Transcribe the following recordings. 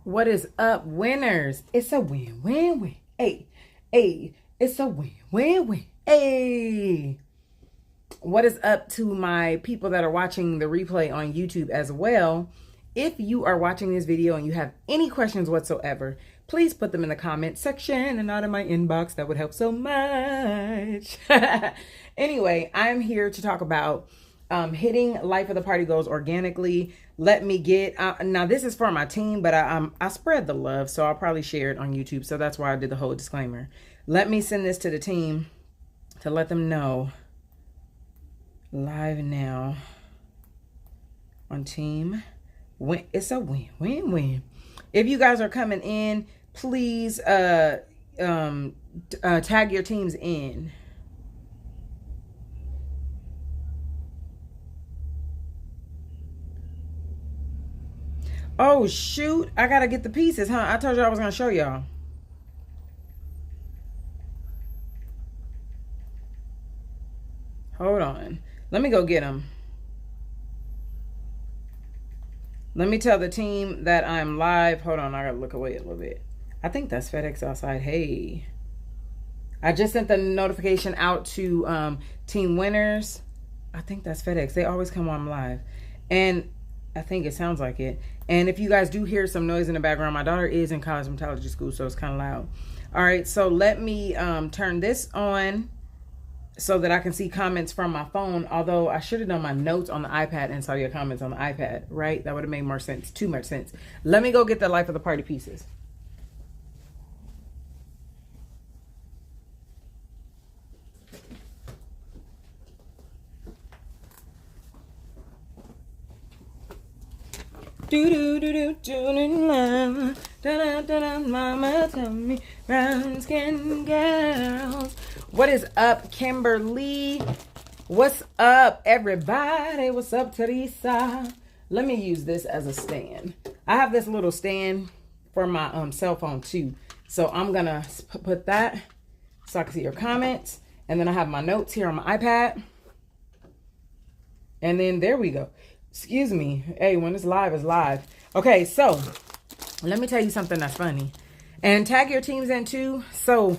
What is up, winners? It's a win, win, win. Hey, hey, it's a win, win, win. Hey. What is up to my people that are watching the replay on YouTube as well? If you are watching this video and you have any questions whatsoever, please put them in the comment section and not in my inbox. That would help so much. Anyway, I'm here to talk about hitting life of the party goals organically. Let me get now this is for my team, but I spread the love, so I'll probably share it on YouTube. So that's why I did the whole disclaimer. Let me send this to the team to let them know live now on team. It's a win, win, win. If you guys are coming in, please tag your teams in. Oh, shoot. I got to get the pieces, huh? I told you I was going to show y'all. Hold on. Let me go get them. Let me tell the team that I'm live. Hold on. I got to look away a little bit. I think that's FedEx outside. Hey. I just sent the notification out to team winners. I think that's FedEx. They always come on live. And I think it sounds like it. And if you guys do hear some noise in the background, my daughter is in cosmetology school, so it's kind of loud. All right, so let me turn this on so that I can see comments from my phone. Although I should have done my notes on the iPad and saw your comments on the iPad, right? That would have made more sense, too much sense. Let me go get the life of the party pieces. Do do do do do da da da da. Mama tell me brown skin girls. What is up, Kimberly? What's up, everybody? What's up, Teresa? Let me use this as a stand. I have this little stand for my cell phone too, so I'm gonna put that so I can see your comments, and then I have my notes here on my iPad, and then there we go. Excuse me. Hey, when it's live, it's live. Okay, so let me tell you something that's funny. And tag your teams in too. So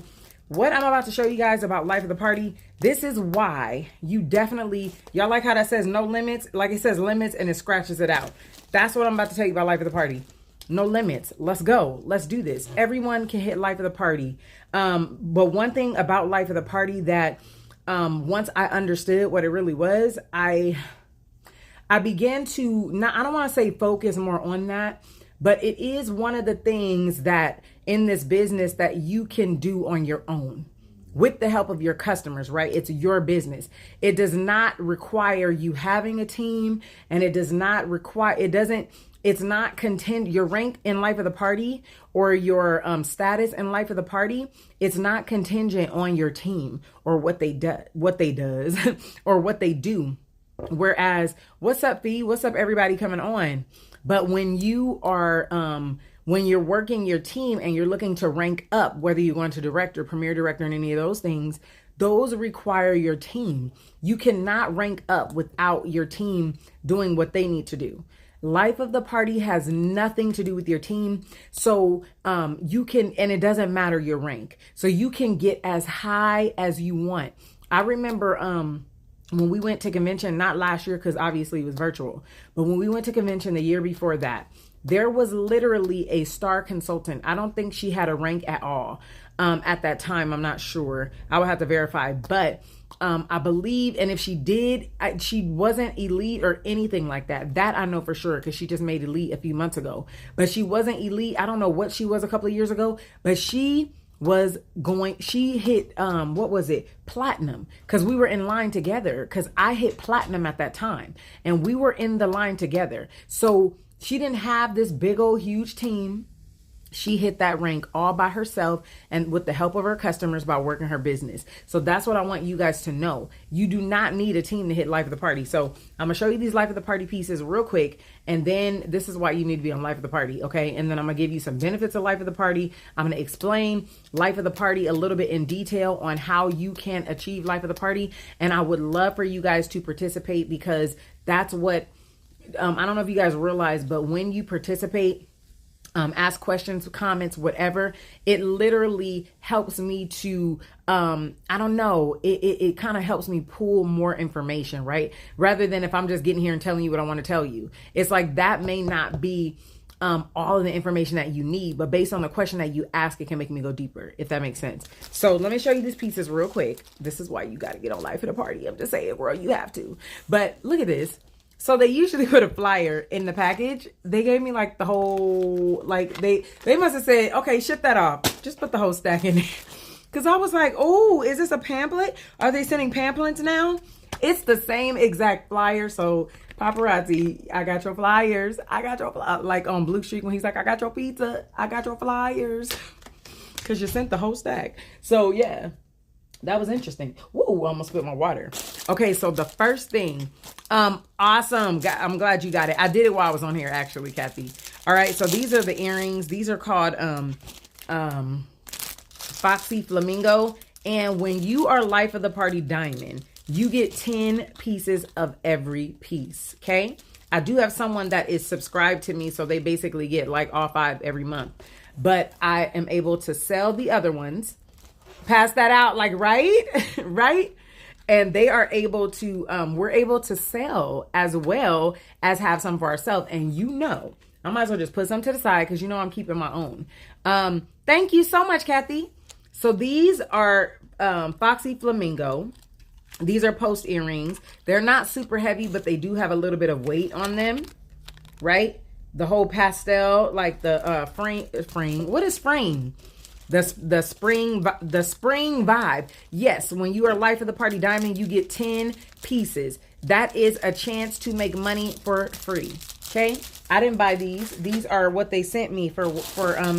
what I'm about to show you guys about life of the party, this is why you definitely, y'all like how that says no limits? Like it says limits and it scratches it out. That's what I'm about to tell you about life of the party. No limits. Let's go. Let's do this. Everyone can hit life of the party. But one thing about life of the party that once I understood what it really was, I began to, I don't want to say focus more on that, but it is one of the things that in this business that you can do on your own with the help of your customers, right? It's your business. It does not require you having a team, and it does not require, it's not your rank in life of the party or your status in life of the party. It's not contingent on your team or what they does or what they do. Whereas, what's up, Fee? What's up, everybody coming on? But when you are, when you're working your team and you're looking to rank up, whether you're going to director, premier director, and any of those things, those require your team. You cannot rank up without your team doing what they need to do. Life of the party has nothing to do with your team. So you can, and it doesn't matter your rank. So you can get as high as you want. I remember, when we went to convention, not last year, because obviously it was virtual, but when we went to convention the year before that, there was literally a star consultant. I don't think she had a rank at all at that time. I'm not sure. I would have to verify, but I believe, and if she did, she wasn't elite or anything like that. That I know for sure, because she just made elite a few months ago, but she wasn't elite. I don't know what she was a couple of years ago, but she hit what was it, platinum, because we were in line together, because I hit platinum at that time and we were in the line together. So she didn't have this big old huge team. She hit that rank all by herself and with the help of her customers by working her business. So that's what I want you guys to know. You do not need a team to hit life of the party. So I'm gonna show you these life of the party pieces real quick. And then this is why you need to be on life of the party. Okay. And then I'm gonna give you some benefits of life of the party. I'm gonna explain life of the party a little bit in detail on how you can achieve life of the party. And I would love for you guys to participate, because that's what, I don't know if you guys realize, but when you participate, ask questions, comments, whatever. It literally helps me to, I don't know, it kind of helps me pull more information, right? Rather than if I'm just getting here and telling you what I want to tell you. It's like that may not be all of the information that you need, but based on the question that you ask, it can make me go deeper, if that makes sense. So let me show you these pieces real quick. This is why you got to get on Life at a Party. I'm just saying, girl, you have to. But look at this. So they usually put a flyer in the package. They gave me like the whole, like they must have said, okay, ship that off. Just put the whole stack in there. Cause I was like, oh, is this a pamphlet? Are they sending pamphlets now? It's the same exact flyer. So Paparazzi, I got your flyers. I got your, like on Blue Street when he's like, I got your pizza. I got your flyers. Cause you sent the whole stack. So yeah. That was interesting. Woo, I almost spilled my water. Okay, so the first thing, awesome. I'm glad you got it. I did it while I was on here, actually, Kathy. All right, so these are the earrings. These are called Foxy Flamingo. And when you are Life of the Party Diamond, you get 10 pieces of every piece, okay? I do have someone that is subscribed to me, so they basically get like all 5 every month. But I am able to sell the other ones. Pass that out, like, right? Right? And they are able to, we're able to sell as well as have some for ourselves. And you know, I might as well just put some to the side because you know I'm keeping my own. Thank you so much, Kathy. So these are Foxy Flamingo. These are post earrings. They're not super heavy, but they do have a little bit of weight on them, right? The whole pastel, like the frame. What is frame? The spring vibe. Yes, when you are Life of the Party Diamond, you get 10 pieces. That is a chance to make money for free. Okay, I didn't buy these. These are what they sent me for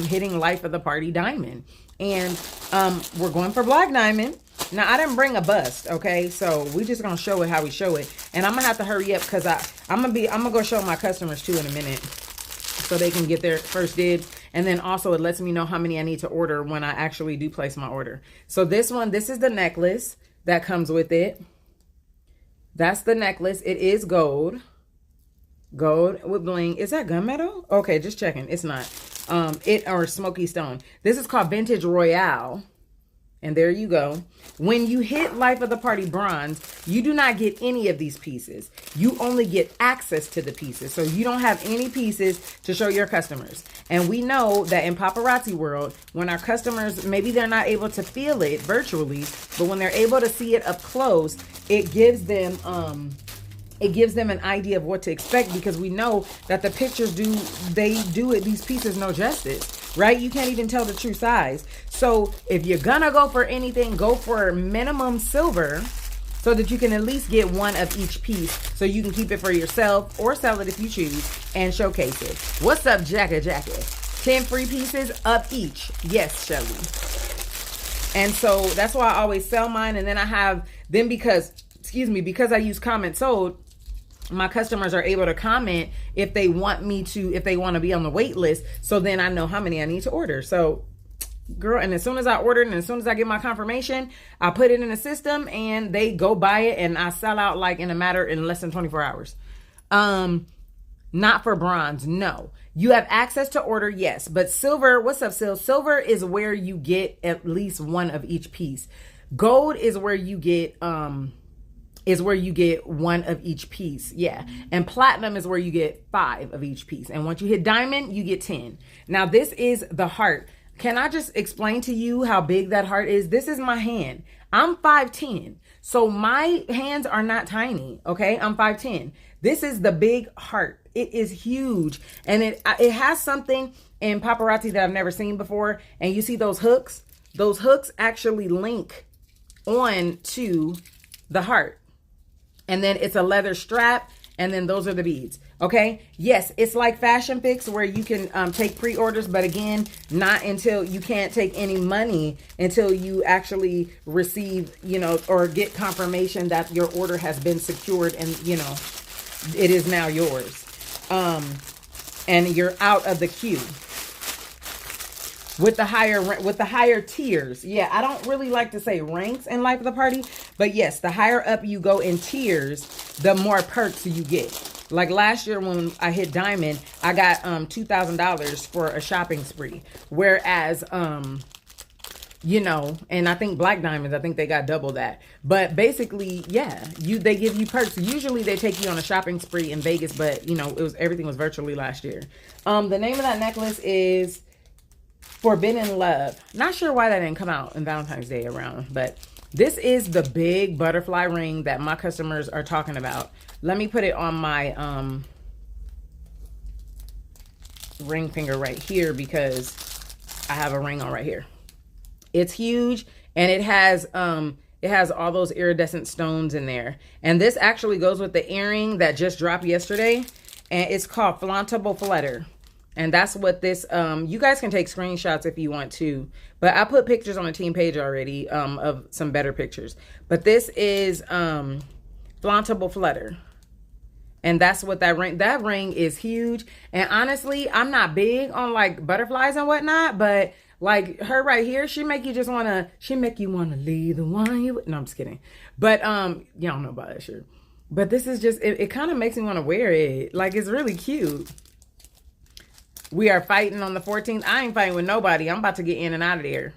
hitting Life of the Party Diamond, and we're going for Black Diamond. Now I didn't bring a bust. Okay, so we're just gonna show it how we show it, and I'm gonna have to hurry up because I'm gonna go show my customers too in a minute, so they can get their first dibs. And then also it lets me know how many I need to order when I actually do place my order. So this one, this is the necklace that comes with it. That's the necklace. It is gold. Gold with bling. Is that gunmetal? Okay, just checking. It's not. Or smoky stone. This is called Vintage Royale. And there you go. When you hit Life of the Party Bronze, you do not get any of these pieces. You only get access to the pieces. So you don't have any pieces to show your customers. And we know that in paparazzi world, when our customers, maybe they're not able to feel it virtually, but when they're able to see it up close, it gives them an idea of what to expect, because we know that the pictures do these pieces no justice. Right? You can't even tell the true size. So if you're gonna go for anything, go for minimum silver so that you can at least get one of each piece so you can keep it for yourself or sell it if you choose and showcase it. What's up, Jackie? 10 free pieces of each. Yes, Shelly. And so that's why I always sell mine. And then because I use comment sold, my customers are able to comment if they want to be on the wait list. So then I know how many I need to order. So girl, and as soon as I order it and as soon as I get my confirmation, I put it in the system and they go buy it and I sell out like in less than 24 hours. Not for bronze. No, you have access to order. Yes. But silver, what's up, Sil? Silver is where you get at least one of each piece. Gold is where you get, one of each piece. Yeah. And platinum is where you get 5 of each piece. And once you hit diamond, you get 10. Now this is the heart. Can I just explain to you how big that heart is? This is my hand. I'm 5'10". So my hands are not tiny. Okay. I'm 5'10". This is the big heart. It is huge. And it has something in paparazzi that I've never seen before. And you see those hooks? Those hooks actually link on to the heart. And then it's a leather strap, and then those are the beads. Okay. Yes, it's like Fashion Fix where you can take pre-orders, but again, not until you can't take any money until you actually receive, or get confirmation that your order has been secured and, it is now yours. And you're out of the queue. With the higher tiers. Yeah, I don't really like to say ranks in Life of the Party, but yes, the higher up you go in tiers, the more perks you get. Like last year when I hit diamond, I got $2,000 for a shopping spree. Whereas you know, and I think black diamonds, I think they got double that. But basically, yeah, they give you perks. Usually they take you on a shopping spree in Vegas, but you know, everything was virtually last year. The name of that necklace is Forbidden Love. Not sure why that didn't come out in Valentine's Day around, but this is the big butterfly ring that my customers are talking about. Let me put it on my ring finger right here because I have a ring on right here. It's huge, and it has all those iridescent stones in there. And this actually goes with the earring that just dropped yesterday, and it's called Flauntable Flutter. And that's what this, you guys can take screenshots if you want to, but I put pictures on the team page already of some better pictures. But this is Flauntable Flutter. And that's what that ring is huge. And honestly, I'm not big on like butterflies and whatnot, but like her right here, she make you want to leave the one you, no, I'm just kidding. But, y'all know about that shirt. But this is just, it kind of makes me want to wear it. Like, it's really cute. We are fighting on the 14th. I ain't fighting with nobody. I'm about to get in and out of there.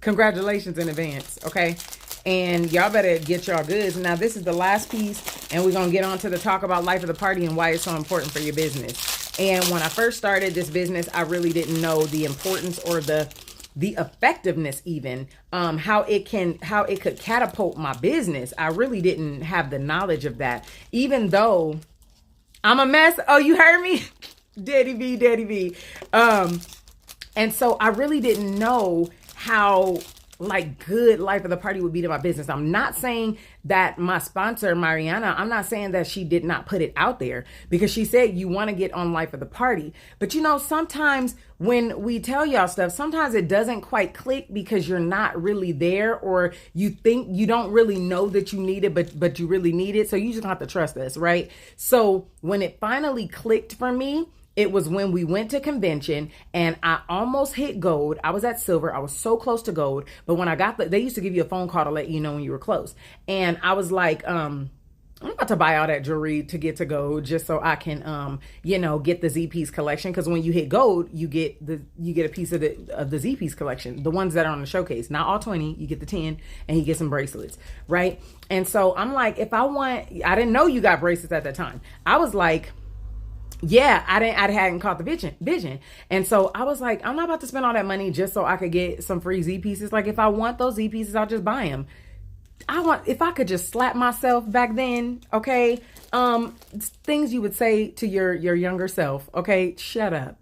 Congratulations in advance, okay? And y'all better get y'all goods. Now, this is the last piece, and we're going to get on to the talk about life of the party and why it's so important for your business. And when I first started this business, I really didn't know the importance or the effectiveness even, how it could catapult my business. I really didn't have the knowledge of that, even though I'm a mess. Oh, you heard me? Daddy B. And so I really didn't know how like good life of the party would be to my business. I'm not saying that my sponsor, Mariana, I'm not saying that she did not put it out there, because she said you want to get on life of the party. But you know, sometimes when we tell y'all stuff, sometimes it doesn't quite click because you're not really there, or you think you don't really know that you need it, but you really need it. So you just have to trust us, right? So when it finally clicked for me, it was when we went to convention and I almost hit gold. I was at silver. I was so close to gold. But when I got they used to give you a phone call to let you know when you were close. And I was like, I'm about to buy all that jewelry to get to gold just so I can, you know, get the Z piece collection. Because when you hit gold, you get a piece of the Z piece collection, the ones that are on the showcase. Not all 20. You get the 10, and you get some bracelets, right? And so I'm like, I didn't know you got bracelets at that time. I was like, yeah, I hadn't caught the vision. And so I was like, I'm not about to spend all that money just so I could get some free Z pieces. Like, if I want those Z pieces, I'll just buy them. If I could just slap myself back then, okay? Things you would say to your younger self, okay? Shut up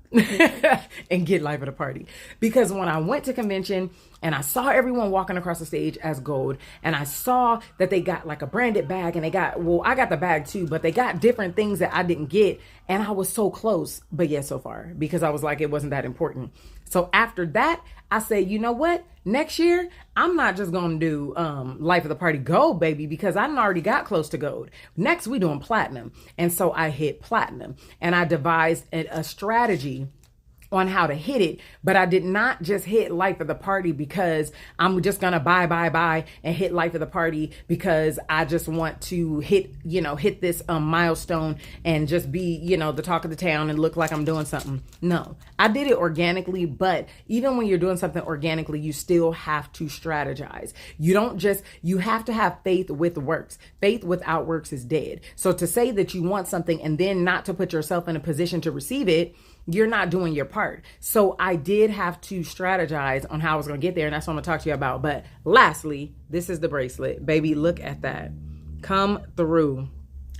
and get life at a party. Because when I went to convention and I saw everyone walking across the stage as gold, and I saw that they got like a branded bag, and I got the bag too, but they got different things that I didn't get. And I was so close, but yet so far, because I was like, it wasn't that important. So after that, I said, you know what? Next year, I'm not just going to do life of the party gold, baby, because I already got close to gold. Next, we doing platinum. And so I hit platinum, and I devised a strategy on how to hit it. But I did not just hit life of the party because I'm just going to buy and hit life of the party because I just want to hit this milestone and just be, the talk of the town and look like I'm doing something. No, I did it organically. But even when you're doing something organically, you still have to strategize. You have to have faith with works. Faith without works is dead. So to say that you want something and then not to put yourself in a position to receive it, you're not doing your part. So I did have to strategize on how I was going to get there. And that's what I'm going to talk to you about. But lastly, this is the bracelet. Baby, look at that. Come through.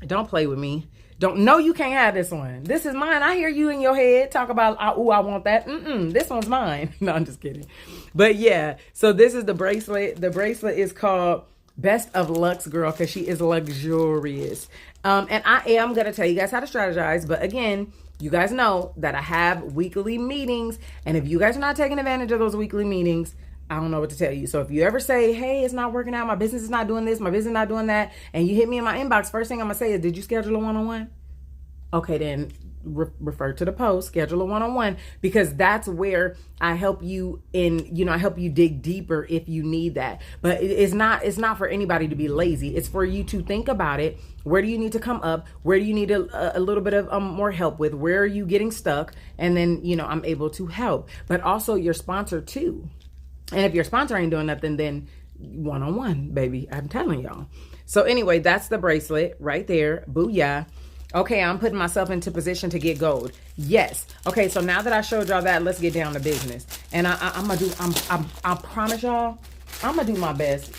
Don't play with me. No, you can't have this one. This is mine. I hear you in your head talk about, I want that. This one's mine. No, I'm just kidding. But yeah, so this is the bracelet. The bracelet is called Best of Luxe Girl because she is luxurious. And I am going to tell you guys how to strategize. But again, you guys know that I have weekly meetings. And if you guys are not taking advantage of those weekly meetings, I don't know what to tell you. So if you ever say, hey, it's not working out, my business is not doing this, my business is not doing that, and you hit me in my inbox, first thing I'm going to say is, did you schedule a one-on-one? Okay, then refer to the post, schedule a one-on-one, because that's where I help you I help you dig deeper if you need that. But it's not for anybody to be lazy. It's for you to think about it. Where do you need to come up? Where do you need a little bit of more help with? Where are you getting stuck? And then, I'm able to help. But also your sponsor too. And if your sponsor ain't doing nothing, then one-on-one, baby. I'm telling y'all. So anyway, that's the bracelet right there. Booyah. Okay, I'm putting myself into position to get gold. Yes. Okay, so now that I showed y'all that, let's get down to business. And I promise y'all, I'm gonna do my best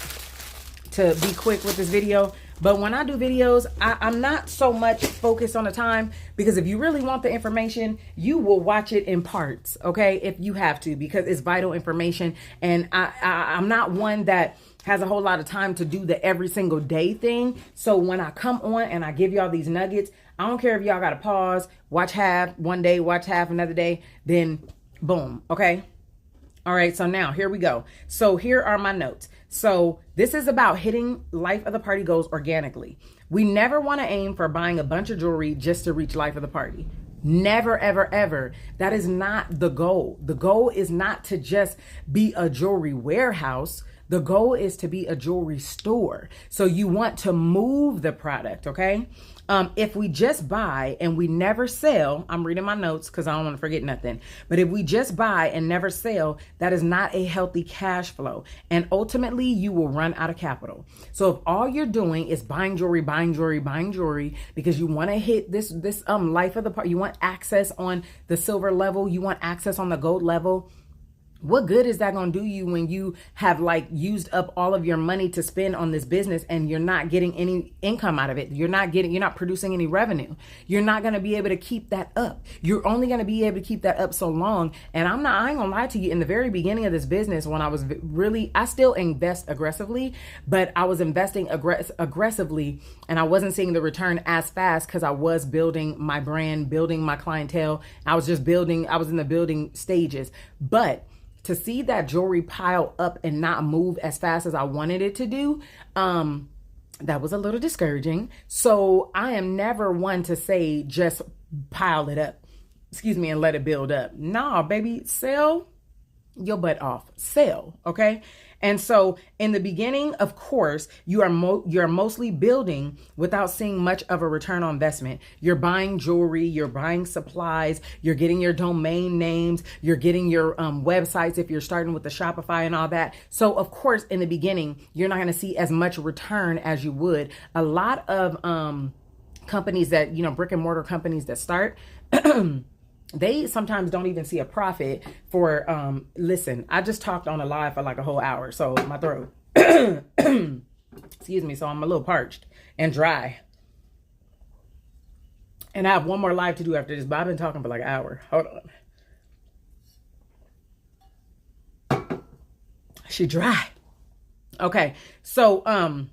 to be quick with this video. But when I do videos, I'm not so much focused on the time, because if you really want the information, you will watch it in parts, okay? If you have to, because it's vital information. And I'm not one that has a whole lot of time to do the every single day thing. So when I come on and I give y'all these nuggets, I don't care if y'all got to pause, watch half one day, watch half another day, then boom, okay? All right, so now here we go. So here are my notes. So this is about hitting life of the party goals organically. We never want to aim for buying a bunch of jewelry just to reach life of the party. Never, ever, ever. That is not the goal. The goal is not to just be a jewelry warehouse. The goal is to be a jewelry store. So you want to move the product, okay? If we just buy and we never sell, I'm reading my notes because I don't want to forget nothing. But if we just buy and never sell, that is not a healthy cash flow. And ultimately, you will run out of capital. So if all you're doing is buying jewelry, because you want to hit this life of the party, you want access on the silver level, you want access on the gold level. What good is that going to do you when you have used up all of your money to spend on this business and you're not getting any income out of it? You're not producing any revenue. You're not going to be able to keep that up. You're only going to be able to keep that up so long. And I ain't going to lie to you, in the very beginning of this business, when I was I still invest aggressively, but I was investing aggressively and I wasn't seeing the return as fast because I was building my brand, building my clientele. I was in the building stages. But to see that jewelry pile up and not move as fast as I wanted it to do, that was a little discouraging. So I am never one to say just pile it up, and let it build up. Nah, baby, sell your butt off. Sell, okay? And so in the beginning, of course, you're mostly building without seeing much of a return on investment. You're buying jewelry, you're buying supplies, you're getting your domain names, you're getting your websites if you're starting with the Shopify and all that. So of course, in the beginning, you're not going to see as much return as you would. A lot of companies that, brick and mortar companies that start, they sometimes don't even see a profit for, listen, I just talked on a live for a whole hour. So my throat, excuse me. So I'm a little parched and dry. And I have one more live to do after this, but I've been talking for an hour. Hold on. She dry. Okay. So,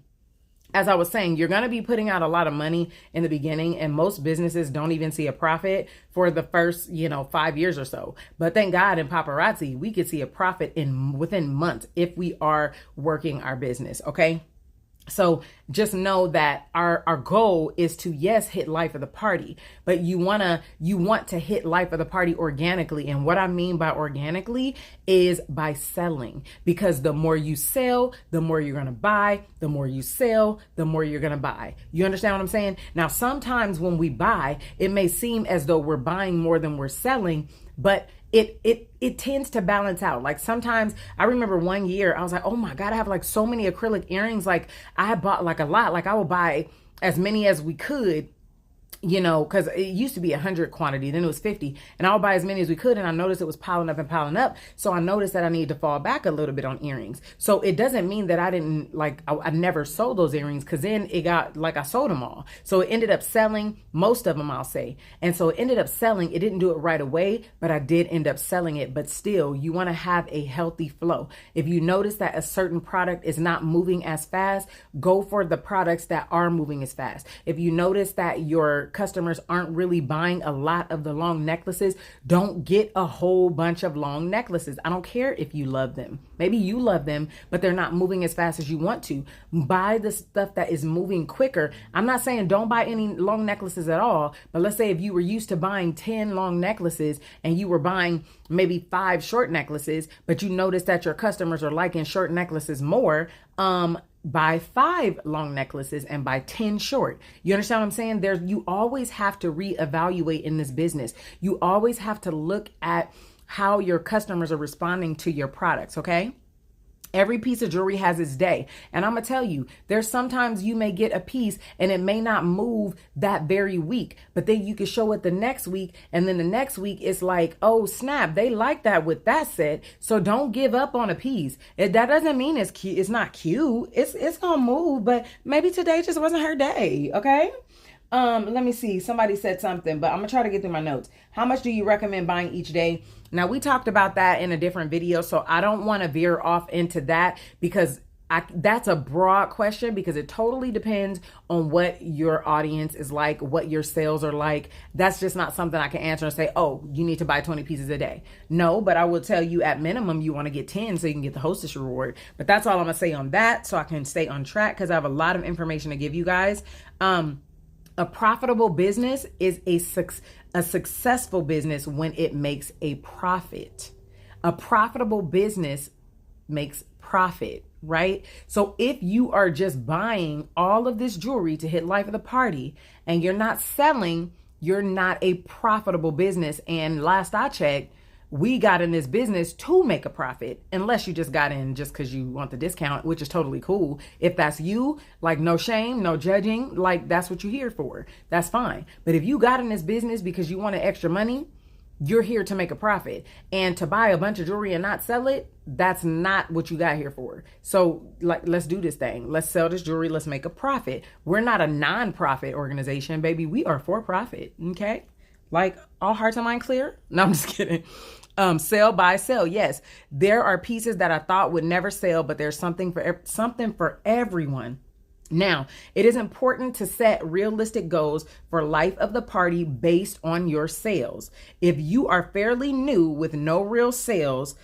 as I was saying, you're going to be putting out a lot of money in the beginning, and most businesses don't even see a profit for the first, 5 years or so. But thank God in Paparazzi, we could see a profit within months if we are working our business. Okay. So just know that our goal is to, yes, hit life of the party, but you want to hit life of the party organically. And what I mean by organically is by selling, because the more you sell, the more you're going to buy. The more you sell, the more you're going to buy. You understand what I'm saying? Now, sometimes when we buy, it may seem as though we're buying more than we're selling, but it tends to balance out. Sometimes I remember one year I was like, oh my God, I have so many acrylic earrings. I bought a lot. I would buy as many as we could, because it used to be 100 quantity, then it was 50, and I would buy as many as we could. And I noticed it was piling up. So I noticed that I needed to fall back a little bit on earrings. So it doesn't mean that I didn't I never sold those earrings, because then it got I sold them all. So it ended up selling most of them, I'll say. And so it ended up selling. It didn't do it right away, but I did end up selling it. But still, you want to have a healthy flow. If you notice that a certain product is not moving as fast, go for the products that are moving as fast. If you notice that your your customers aren't really buying a lot of the long necklaces, don't get a whole bunch of long necklaces. I don't care if you love them. Maybe you love them, but they're not moving as fast as you want to. Buy the stuff that is moving quicker. I'm not saying don't buy any long necklaces at all, but let's say if you were used to buying 10 long necklaces and you were buying maybe 5 short necklaces, but you notice that your customers are liking short necklaces more, buy 5 long necklaces and buy 10 short. You understand what I'm saying? You always have to reevaluate in this business. You always have to look at how your customers are responding to your products, okay? Every piece of jewelry has its day. And I'm going to tell you, there's sometimes you may get a piece and it may not move that very week, but then you can show it the next week. And then the next week it's like, oh snap, they like that with that set. So don't give up on a piece. That doesn't mean it's cute. It's not cute. It's going to move, but maybe today just wasn't her day. Okay. Let me see. Somebody said something, but I'm gonna try to get through my notes. How much do you recommend buying each day? Now, we talked about that in a different video, so I don't want to veer off into that because that's a broad question, because it totally depends on what your audience is like, what your sales are like. That's just not something I can answer and say, oh, you need to buy 20 pieces a day. No, but I will tell you at minimum, you want to get 10 so you can get the hostess reward. But that's all I'm going to say on that, so I can stay on track, because I have a lot of information to give you guys. A profitable business is a successful business when it makes a profit. A profitable business makes profit, right? So if you are just buying all of this jewelry to hit life of the party and you're not selling, you're not a profitable business. And last I checked, we got in this business to make a profit, unless you just got in just because you want the discount, which is totally cool. If that's you, like, no shame, no judging, like, that's what you're here for. That's fine. But if you got in this business because you wanted extra money, you're here to make a profit. And to buy a bunch of jewelry and not sell it, that's not what you got here for. So, like, let's do this thing. Let's sell this jewelry. Let's make a profit. We're not a non-profit organization, baby. We are for profit. Okay? Like, all hearts and mind clear? No, I'm just kidding. Sell, buy, sell. Yes, there are pieces that I thought would never sell, but there's something for everyone. Now, it is important to set realistic goals for life of the party based on your sales. If you are fairly new with no real sales,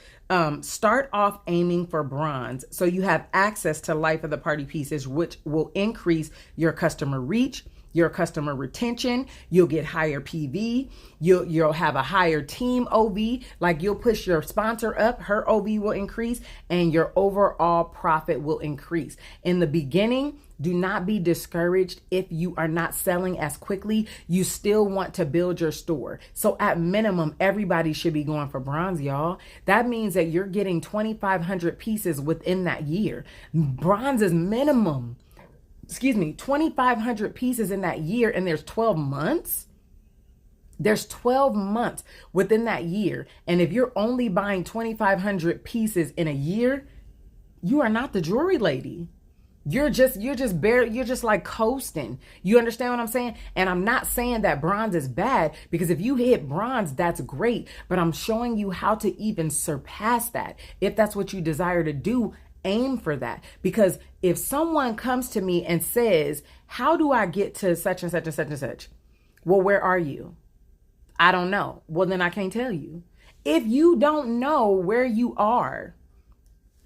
start off aiming for bronze so you have access to life of the party pieces, which will increase your customer reach, your customer retention. You'll get higher PV. You'll have a higher team OV. Like, you'll push your sponsor up, her OV will increase, and your overall profit will increase. In the beginning, do not be discouraged if you are not selling as quickly. You still want to build your store. So at minimum, everybody should be going for bronze, y'all. That means that you're getting 2,500 pieces within that year. Bronze is minimum. 2,500 pieces in that year, and there's 12 months. There's 12 months within that year. And if you're only buying 2,500 pieces in a year, you are not the jewelry lady. You're just like coasting. You understand what I'm saying? And I'm not saying that bronze is bad, because if you hit bronze, that's great. But I'm showing you how to even surpass that. If that's what you desire to do, aim for that. Because if someone comes to me and says, how do I get to such and such and such and such? Well, where are you? I don't know. Well, then I can't tell you. If you don't know where you are,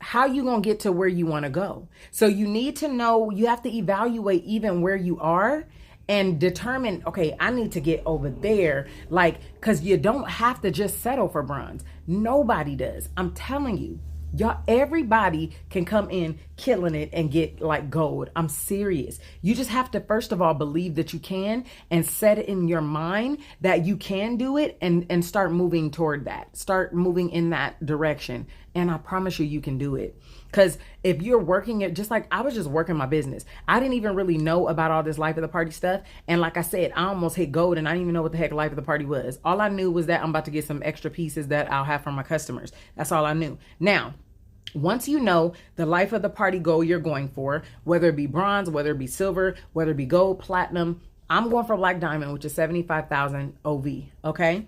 how you going to get to where you want to go? So you need to know, you have to evaluate even where you are and determine, okay, I need to get over there. Like, because you don't have to just settle for bronze. Nobody does. I'm telling you. Y'all, everybody can come in killing it and get like gold. I'm serious. You just have to, first of all, believe that you can and set it in your mind that you can do it, and start moving toward that. Start moving in that direction. And I promise you, you can do it. Because if you're working it, just like I was just working my business, I didn't even really know about all this life of the party stuff. And like I said, I almost hit gold and I didn't even know what the heck life of the party was. All I knew was that I'm about to get some extra pieces that I'll have for my customers. That's all I knew. Now, once you know the life of the party goal you're going for, whether it be bronze, whether it be silver, whether it be gold, platinum, I'm going for black diamond, which is 75,000 OV. Okay.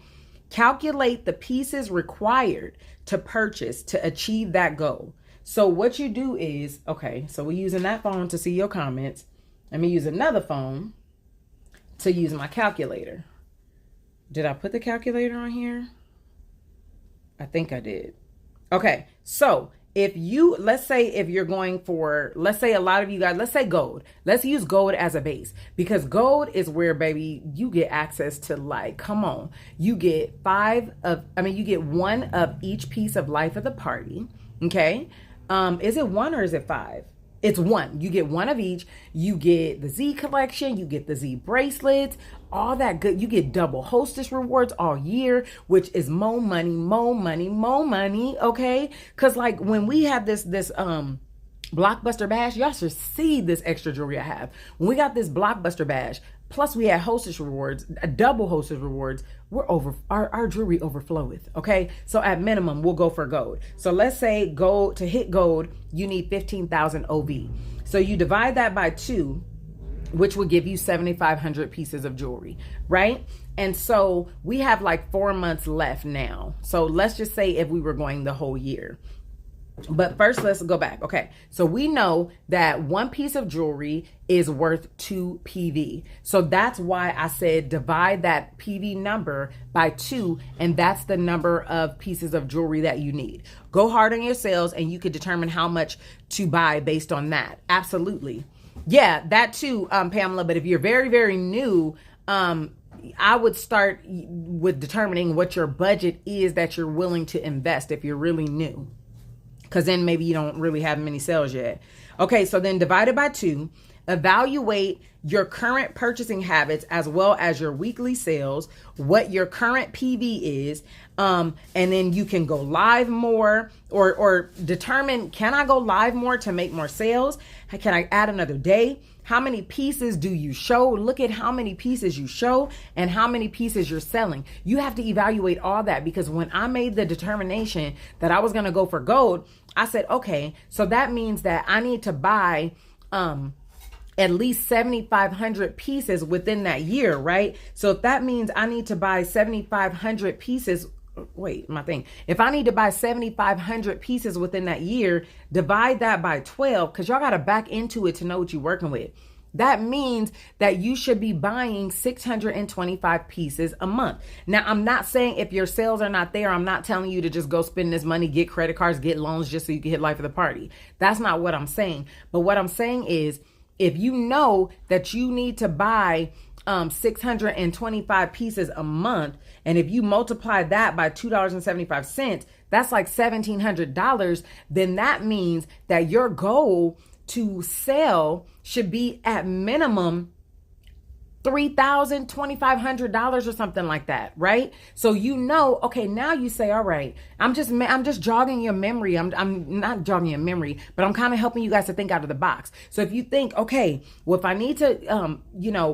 Calculate the pieces required to purchase to achieve that goal. So what you do is, okay, so we're using that phone to see your comments. Let me use another phone to use my calculator. Did I put the calculator on here? I think I did. Okay, so if you, let's say if you're going for, let's say a lot of you guys, let's say gold. Let's use gold as a base, because gold is where, baby, you get access to, like, come on. You get you get one of each piece of life of the party, okay? Is it one or is it 5? It's one. You get one of each. You get the Z collection. You get the Z bracelets. All that good. You get double hostess rewards all year, which is more money, more money, more money. Okay, because like when we have this Blockbuster Bash, y'all should see this extra jewelry I have. When we got this Blockbuster Bash, plus we had hostess rewards, double hostess rewards, our jewelry overfloweth. Okay, so at minimum we'll go for gold. So let's say gold, to hit gold, you need 15,000 OV. So you divide that by 2, which would give you 7,500 pieces of jewelry, right? And so we have like 4 months left now. So let's just say if we were going the whole year. But first, let's go back. Okay, so we know that one piece of jewelry is worth 2 PV. So that's why I said divide that PV number by 2, and that's the number of pieces of jewelry that you need. Go hard on your sales, and you could determine how much to buy based on that. Absolutely. Yeah, that too, Pamela. But if you're very, very new, I would start with determining what your budget is that you're willing to invest if you're really new. Because then maybe you don't really have many sales yet. Okay, so then divide it by 2. Evaluate your current purchasing habits as well as your weekly sales, what your current PV is, and then you can go live more or determine, can I go live more to make more sales? Can I add another day? How many pieces do you show? Look at how many pieces you show and how many pieces you're selling. You have to evaluate all that, because when I made the determination that I was going to go for gold, I said, okay, so that means that I need to buy at least 7,500 pieces within that year, right? So if that means I need to buy 7,500 pieces, if I need to buy 7,500 pieces within that year, divide that by 12, because y'all got to back into it to know what you're working with. That means that you should be buying 625 pieces a month. Now, I'm not saying if your sales are not there, I'm not telling you to just go spend this money, get credit cards, get loans just so you can hit life of the party. That's not what I'm saying. But what I'm saying is, if you know that you need to buy 625 pieces a month, and if you multiply that by $2.75, that's like $1,700, then that means that your goal to sell should be at minimum $3,000, $2,500 or something like that, right? So you know, okay, now you say, all right, I'm just jogging your memory. I'm not jogging your memory, but I'm kind of helping you guys to think out of the box. So if you think, okay, well, if I need to,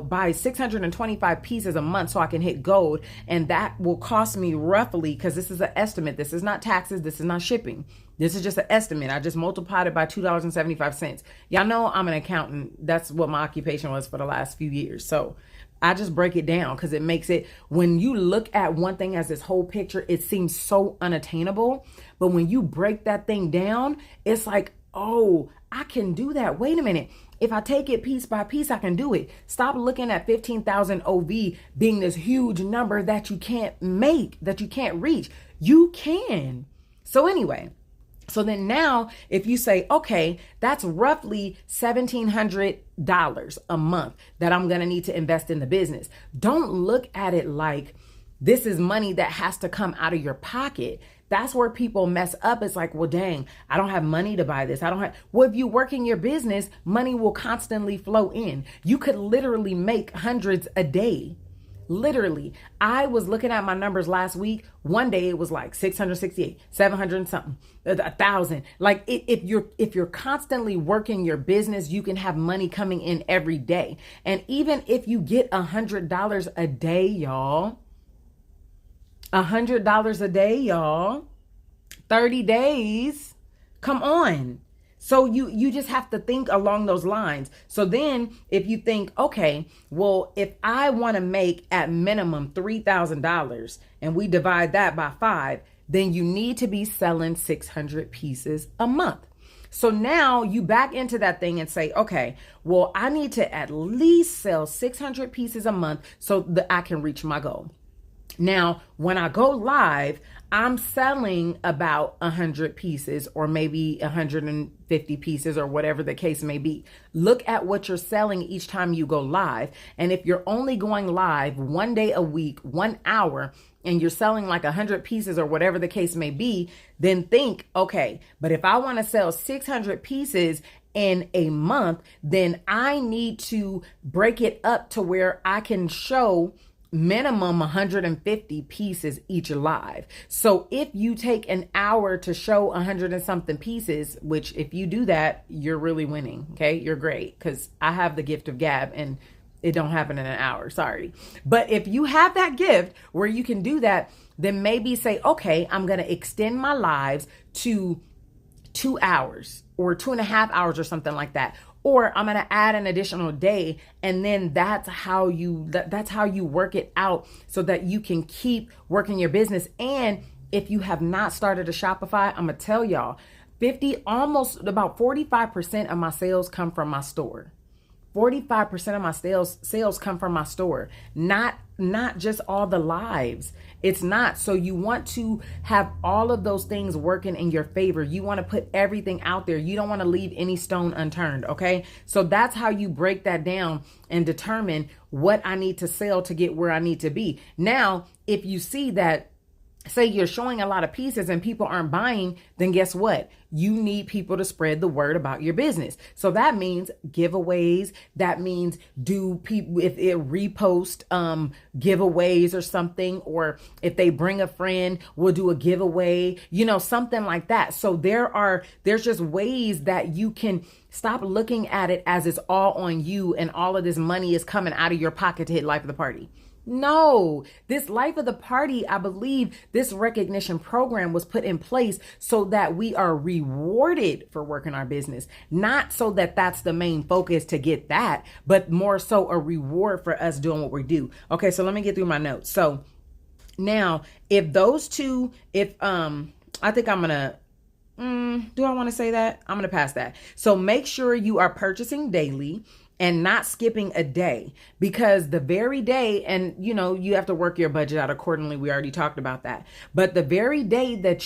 buy 625 pieces a month so I can hit gold, and that will cost me roughly, because this is an estimate, this is not taxes, this is not shipping. This is just an estimate. I just multiplied it by $2.75. Y'all know I'm an accountant. That's what my occupation was for the last few years. So I just break it down because it makes it, when you look at one thing as this whole picture, it seems so unattainable. But when you break that thing down, it's like, oh, I can do that. Wait a minute. If I take it piece by piece, I can do it. Stop looking at 15,000 OV being this huge number that you can't make, that you can't reach. You can. So anyway. So then now, if you say, okay, that's roughly $1,700 a month that I'm going to need to invest in the business. Don't look at it like this is money that has to come out of your pocket. That's where people mess up. It's like, well, dang, I don't have money to buy this. Well, if you work in your business, money will constantly flow in. You could literally make hundreds a day. Literally, I was looking at my numbers last week. One day it was like 668, 700 and something, 1,000. Like if you're constantly working your business, you can have money coming in every day. And even if you get $100 a day, y'all, $100 a day, y'all, 30 days, come on. So you just have to think along those lines. So then if you think, okay, well, if I want to make at minimum $3,000 and we divide that by 5, then you need to be selling 600 pieces a month. So now you back into that thing and say, okay, well, I need to at least sell 600 pieces a month so that I can reach my goal. Now, when I go live, I'm selling about 100 pieces or maybe 150 pieces or whatever the case may be. Look at what you're selling each time you go live. And if you're only going live 1 day a week, 1 hour, and you're selling like 100 pieces or whatever the case may be, then think, okay, but if I want to sell 600 pieces in a month, then I need to break it up to where I can show minimum 150 pieces each live. So if you take an hour to show 100 and something pieces, which if you do that, you're really winning. Okay. You're great. Cause I have the gift of gab and it don't happen in an hour. Sorry. But if you have that gift where you can do that, then maybe say, okay, I'm going to extend my lives to 2 hours or 2.5 hours or something like that. Or I'm going to add an additional day. And then that's how you work it out so that you can keep working your business. And if you have not started a Shopify, I'm going to tell y'all, almost about 45% of my sales come from my store. 45% of my sales come from my store, not just all the lives. It's not. So you want to have all of those things working in your favor. You want to put everything out there. You don't want to leave any stone unturned. Okay. So that's how you break that down and determine what I need to sell to get where I need to be. Now, if you see that, say you're showing a lot of pieces and people aren't buying, then guess what? You need people to spread the word about your business. So that means giveaways. That means if it repost giveaways or something, or if they bring a friend, we'll do a giveaway, something like that. So there's just ways that you can stop looking at it as it's all on you and all of this money is coming out of your pocket to hit life of the party. No, this life of the party, I believe this recognition program was put in place so that we are rewarded for working our business, not so that that's the main focus to get that, but more so a reward for us doing what we do. Okay, so let me get through my notes. So now if those two, I think I'm going to, do I want to say that? I'm going to pass that. So make sure you are purchasing daily and not skipping a day, because the very day, and you have to work your budget out accordingly. We already talked about that. But the very day that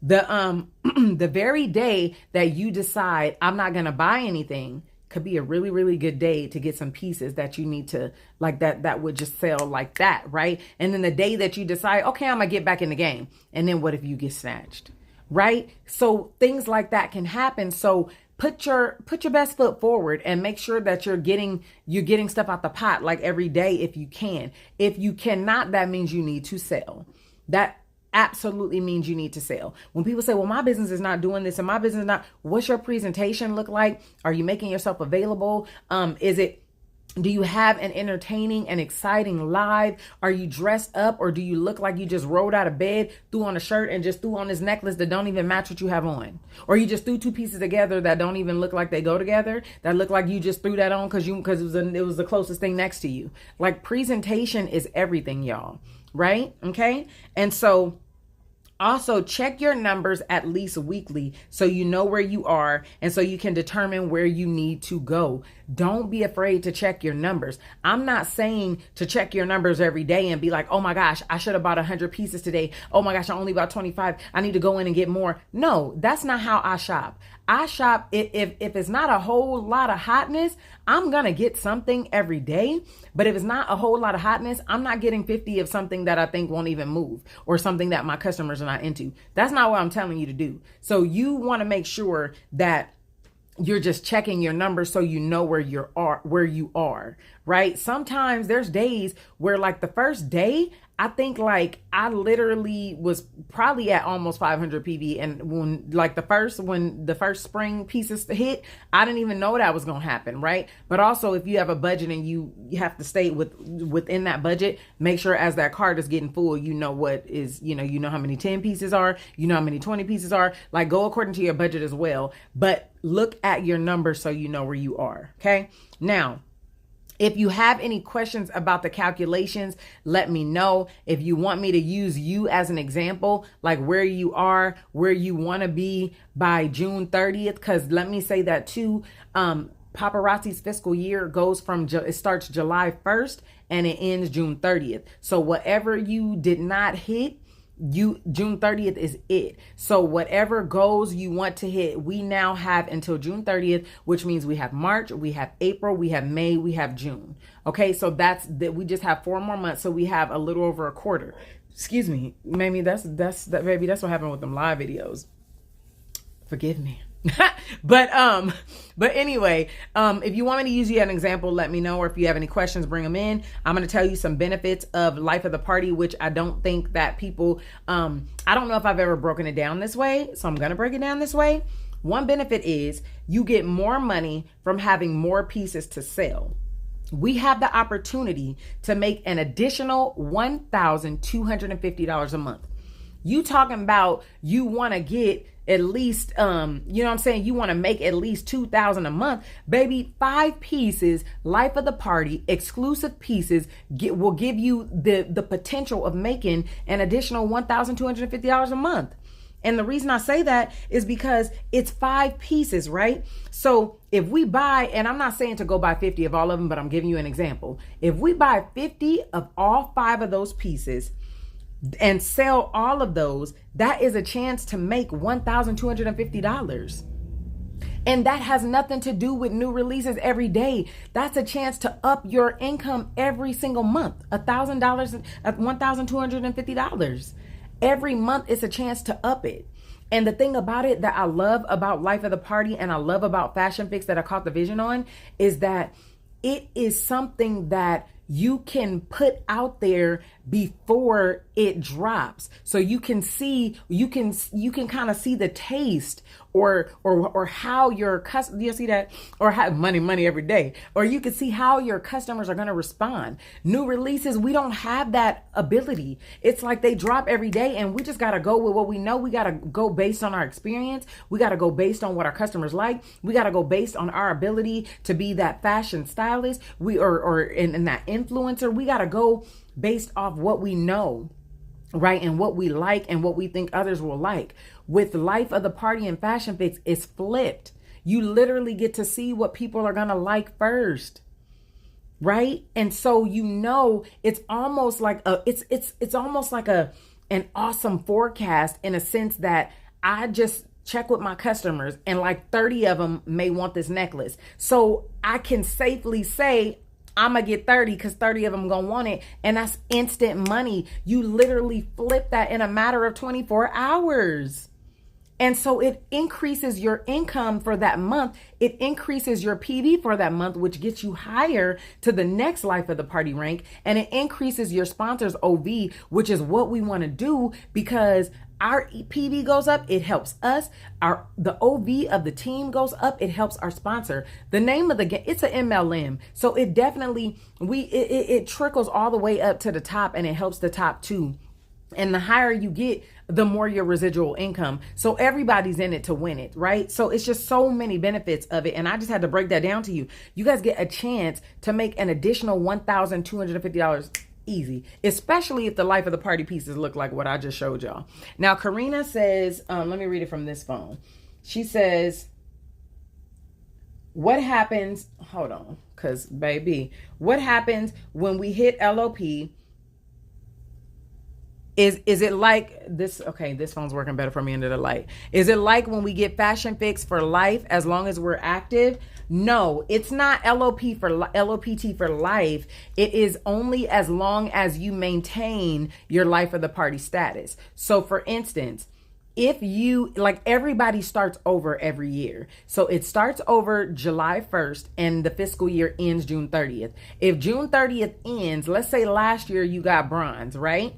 the very day that you decide I'm not going to buy anything could be a really, really good day to get some pieces that you need to like that would just sell like that. Right. And then the day that you decide, okay, I'm going to get back in the game. And then what if you get snatched? Right? So things like that can happen. So put your best foot forward and make sure that you're getting stuff out the pot like every day if you can. If you cannot, that means you need to sell. That absolutely means you need to sell. When people say, well, my business is not doing this and my business is not, what's your presentation look like? Are you making yourself available? Do you have an entertaining and exciting live? Are you dressed up, or do you look like you just rolled out of bed, threw on a shirt and just threw on this necklace that don't even match what you have on? Or you just threw two pieces together that don't even look like they go together, that look like you just threw that on because it was the closest thing next to you. Like, presentation is everything, y'all. Right? Okay. And so also check your numbers at least weekly so you know where you are and so you can determine where you need to go. Don't be afraid to check your numbers. I'm not saying to check your numbers every day and be like, oh my gosh, I should have bought 100 pieces today. Oh my gosh, I only bought 25. I need to go in and get more. No, that's not how I shop. I shop, if it's not a whole lot of hotness, I'm going to get something every day. But if it's not a whole lot of hotness, I'm not getting 50 of something that I think won't even move or something that my customers are not into. That's not what I'm telling you to do. So you want to make sure that you're just checking your numbers so you know where you are, right? Sometimes there's days where, like, the first day, I think like I literally was probably at almost 500 PV. And when the first spring pieces hit, I didn't even know that was going to happen. Right. But also, if you have a budget and you have to stay within that budget, make sure as that cart is getting full, you know what is, you know how many 10 pieces are, you know how many 20 pieces are, like, go according to your budget as well. But look at your numbers so you know where you are. Okay. Now, If you have any questions about the calculations, let me know. If you want me to use you as an example, like where you are, where you want to be by June 30th, because let me say that too. Paparazzi's fiscal year goes from, it starts July 1st and it ends June 30th. So whatever you did not hit, June 30th is it. So whatever goals you want to hit, we now have until June 30th, which means we have March, we have April, we have May, we have June. Okay, so that's that. We just have 4 more months, so we have a little over a quarter. Excuse me, maybe that's baby, that's what happened with them live videos. Forgive me. But anyway, if you want me to use you as an example, let me know. Or if you have any questions, bring them in. I'm going to tell you some benefits of life of the party, which I don't think that people, I don't know if I've ever broken it down this way. So I'm going to break it down this way. One benefit is you get more money from having more pieces to sell. We have the opportunity to make an additional $1,250 a month. You talking about you want to get at least, you know what I'm saying? You want to make at least $2,000 a month, baby. 5 pieces, life of the party, exclusive pieces will give you the potential of making an additional $1,250 a month. And the reason I say that is because it's 5 pieces, right? So if we buy, and I'm not saying to go buy 50 of all of them, but I'm giving you an example. If we buy 50 of all 5 of those pieces and sell all of those, that is a chance to make $1,250. And that has nothing to do with new releases every day. That's a chance to up your income every single month. $1,000, $1,250. Every month it's a chance to up it. And the thing about it that I love about Life of the Party and I love about Fashion Fix that I caught the vision on is that it is something that you can put out there before it drops. So you can see, you can kind of see the taste or how your customer, you see that, or how money every day, or you can see how your customers are going to respond. New releases, we don't have that ability. It's like they drop every day and we just got to go with what we know. We got to go based on our experience. We got to go based on what our customers like. We got to go based on our ability to be that fashion stylist. In that influencer. We got to go based off what we know, right? And what we like and what we think others will like. With Life of the Party and Fashion Fix, it's flipped. You literally get to see what people are going to like first, right? And so, you know, it's almost like it's almost like an awesome forecast in a sense that I just check with my customers and like 30 of them may want this necklace. So I can safely say, I'm going to get 30 because 30 of them going to want it. And that's instant money. You literally flip that in a matter of 24 hours. And so it increases your income for that month. It increases your PV for that month, which gets you higher to the next Life of the Party rank. And it increases your sponsor's OV, which is what we want to do because our PV goes up, it helps us. The OV of the team goes up, it helps our sponsor. The name of the game, it's an MLM. So it definitely, it trickles all the way up to the top and it helps the top too. And the higher you get, the more your residual income. So everybody's in it to win it, right? So it's just so many benefits of it. And I just had to break that down to you. You guys get a chance to make an additional $1,250 easy, especially if the Life of the Party pieces look like what I just showed y'all. Now, Karina says, let me read it from this phone. She says, what happens, hold on, because baby, what happens when we hit LOP? Is it like this? Okay, this phone's working better for me under the light. Is it like when we get Fashion Fix for life as long as we're active? No, it's not LOPT for life. It is only as long as you maintain your Life of the Party status. So for instance, if you, like, everybody starts over every year. So it starts over July 1st and the fiscal year ends June 30th. If June 30th ends, let's say last year you got bronze, right?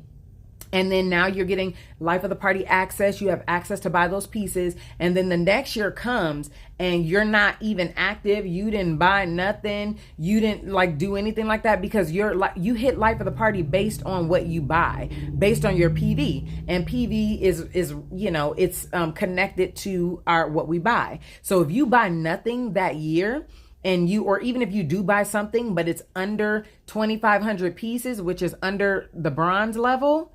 And then now you're getting Life of the Party access. You have access to buy those pieces. And then the next year comes and you're not even active. You didn't buy nothing. You didn't like do anything like that because you hit Life of the Party based on what you buy, based on your PV. And PV is you know, it's connected to what we buy. So if you buy nothing that year, and or even if you do buy something, but it's under 2,500 pieces, which is under the bronze level,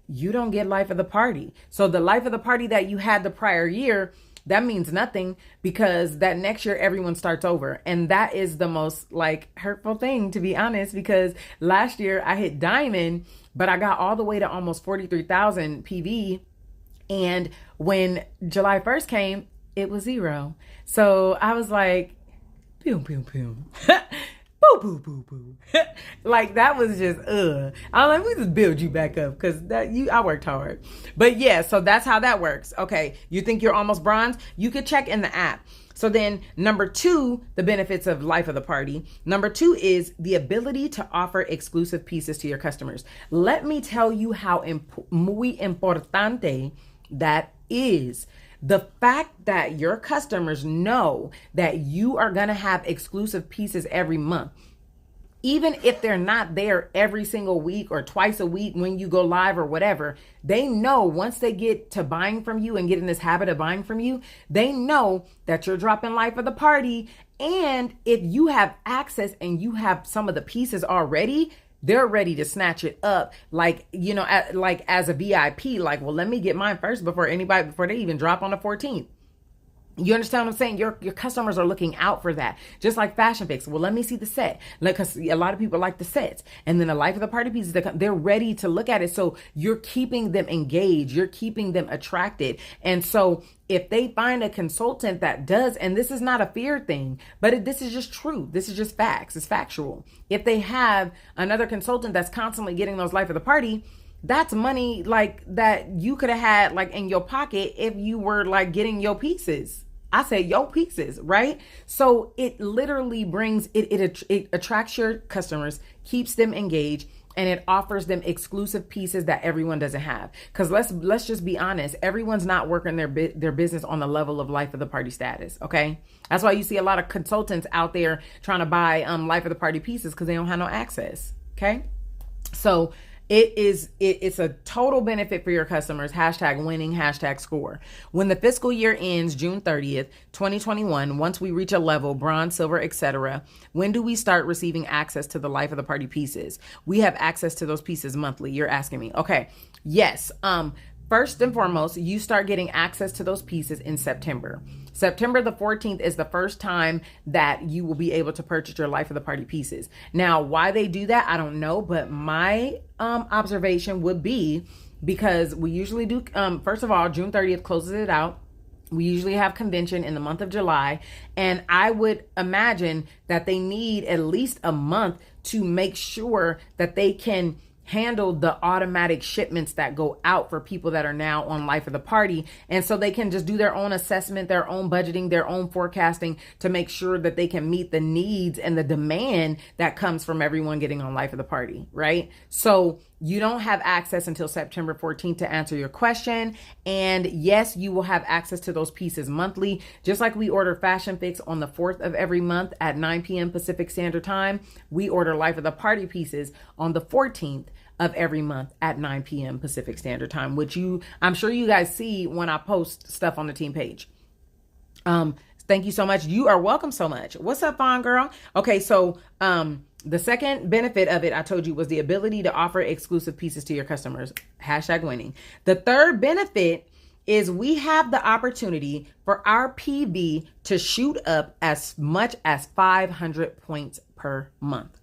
you don't get life of the party. So the life of the party that you had the prior year, that means nothing, because that next year everyone starts over. And that is the most like hurtful thing, to be honest, because last year I hit diamond, but I got all the way to almost 43,000 PV. And when July 1st came, it was 0. So I was like, pew, pew, pew. Boo, boo, boo, boo. Like, that was just, I'm like, we just build you back up, because I worked hard. But yeah, so that's how that works. Okay, you think you're almost bronze? You could check in the app. So then number 2, the benefits of life of the party. Number 2 is the ability to offer exclusive pieces to your customers. Let me tell you how muy importante that is. The fact that your customers know that you are going to have exclusive pieces every month, even if they're not there every single week or twice a week when you go live or whatever, they know once they get to buying from you and get in this habit of buying from you, they know that you're dropping life of the party. And if you have access and you have some of the pieces already, they're ready to snatch it up, like, you know, like as a VIP, like, well, let me get mine first before they even drop on the 14th. You understand what I'm saying? Your customers are looking out for that. Just like Fashion Fix. Well, let me see the set. Because a lot of people like the sets. And then the life of the party pieces, they're ready to look at it. So you're keeping them engaged. You're keeping them attracted. And so if they find a consultant that does, and this is not a fear thing, but this is just true. This is just facts. It's factual. If they have another consultant that's constantly getting those life of the party, that's money like that you could have had like in your pocket if you were like getting your pieces. I say your pieces, right? So it literally brings, it attracts your customers, keeps them engaged, and it offers them exclusive pieces that everyone doesn't have. Because let's just be honest, everyone's not working their business on the level of life of the party status, okay? That's why you see a lot of consultants out there trying to buy life of the party pieces because they don't have no access, okay? So it's a total benefit for your customers. #winning, #score. When the fiscal year ends June 30th, 2021, once we reach a level, bronze, silver, etc., when do we start receiving access to the life of the party pieces? We have access to those pieces monthly. You're asking me. Okay. Yes. First and foremost, you start getting access to those pieces in September. September the 14th is the first time that you will be able to purchase your life of the party pieces. Now, why they do that, I don't know, but my observation would be because we usually do, first of all, June 30th closes it out. We usually have convention in the month of July, and I would imagine that they need at least a month to make sure that they can handle the automatic shipments that go out for people that are now on life of the party. And so they can just do their own assessment, their own budgeting, their own forecasting to make sure that they can meet the needs and the demand that comes from everyone getting on life of the party, right? So you don't have access until September 14th to answer your question. And yes, you will have access to those pieces monthly. Just like we order Fashion Fix on the 4th of every month at 9 p.m. Pacific Standard Time, we order life of the party pieces on the 14th of every month at 9 p.m. Pacific Standard Time, which I'm sure you guys see when I post stuff on the team page. Thank you so much. You are welcome so much. What's up, fine girl? Okay, so the second benefit of it, I told you, was the ability to offer exclusive pieces to your customers. #winning. The third benefit is we have the opportunity for our PV to shoot up as much as 500 points per month,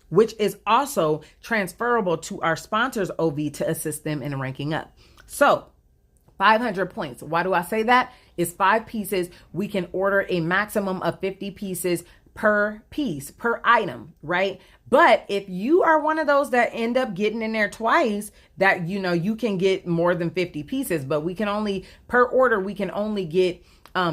which is also transferable to our sponsors OV to assist them in ranking up. So 500 points. Why do I say that? It's 5 pieces. We can order a maximum of 50 pieces per piece, per item, right? But if you are one of those that end up getting in there twice, that, you know, you can get more than 50 pieces, but we can only, per order, we can only get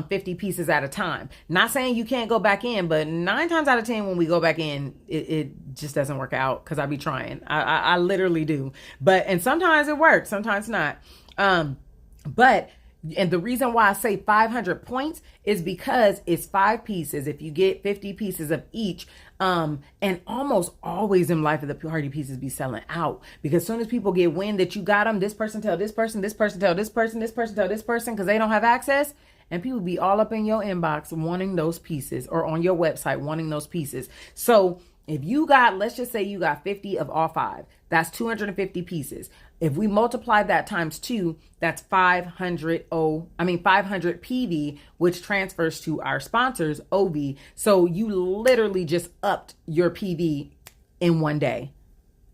50 pieces at a time. Not saying you can't go back in, but 9 times out of 10, when we go back in, it just doesn't work out because I be trying. I literally do. And sometimes it works, sometimes not. And the reason why I say 500 points is because it's 5 pieces. If you get 50 pieces of each, and almost always in life of the party pieces be selling out, because as soon as people get wind that you got them, this person tell this person, this person tell this person, this person tell this person, because they don't have access, and people be all up in your inbox wanting those pieces, or on your website wanting those pieces. So if you got, let's just say you got 50 of all 5, that's 250 pieces. If we multiply that times 2, that's 500 PV, which transfers to our sponsors, OV. So you literally just upped your PV in one day,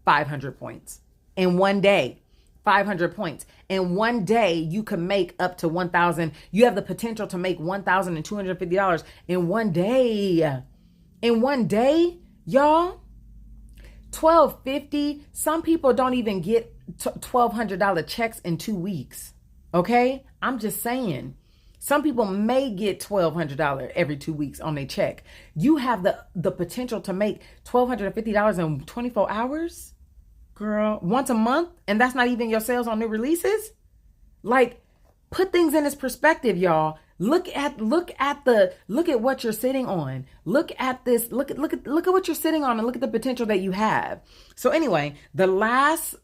500 points. In one day, 500 points. In one day, you can make up to 1,000. You have the potential to make $1,250 in one day. In one day, y'all. $1,250. Some people don't even get $1,200 checks in 2 weeks. Okay? I'm just saying. Some people may get $1,200 every 2 weeks on their check. You have the potential to make $1,250 in 24 hours, girl, once a month, and that's not even your sales on new releases. Like, put things in its perspective, y'all. Look at what you're sitting on. Look at this. Look at what you're sitting on, and look at the potential that you have. So anyway, the last